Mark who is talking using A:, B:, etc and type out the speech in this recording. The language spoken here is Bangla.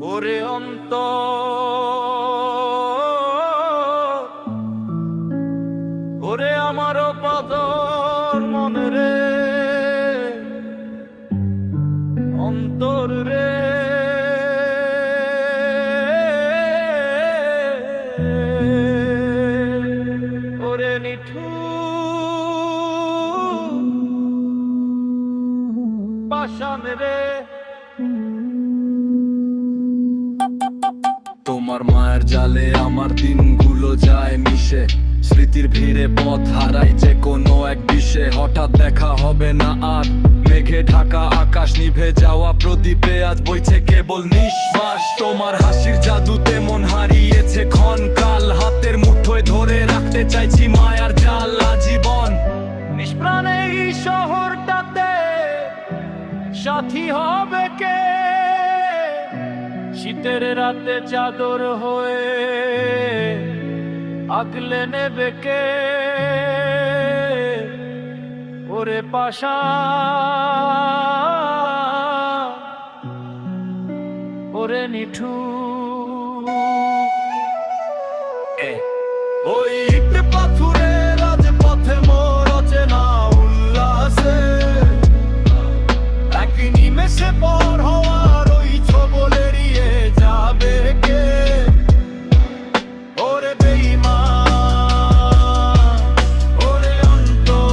A: ওরে অন্তর, ওরে আমারও পাথর মনে রে, অন্তর রে, ওরে নিঠুর পাষাণ রে।
B: তোমার মায়ের জালে আমার দিনগুলো যায় মিশে, স্মৃতির ভিড়ে পথ হারাই যে কোনো এক বিষে। হঠাৎ দেখা হবে না আর, মেঘে ঢাকা আকাশ, নিভে যাওয়া প্রদীপে আজ বইছে কেবল নিঃশ্বাস। তোমার হাসির জাদুতে মন হারিয়েছে ক্ষণকাল, হাতের মুঠোয় ধরে রাখতে চাইছি মায়ার জাল আজীবন।
A: নিষ্প্রাণে এই শহরটাতে সাথী হবে কে, শীতের রাতে চাদর হয়ে আগলে নেবে কে, ওরে পাষাণ, ওরে নিঠুর।
B: ওই ইট পাথুরে রাজপথে মোর অচেনা উল্লাসে, এক নিমেষে পর হওয়ার ওই ছবল এড়িয়ে যাবে কে, ওরে বেঈমান, ওরে অন্তর।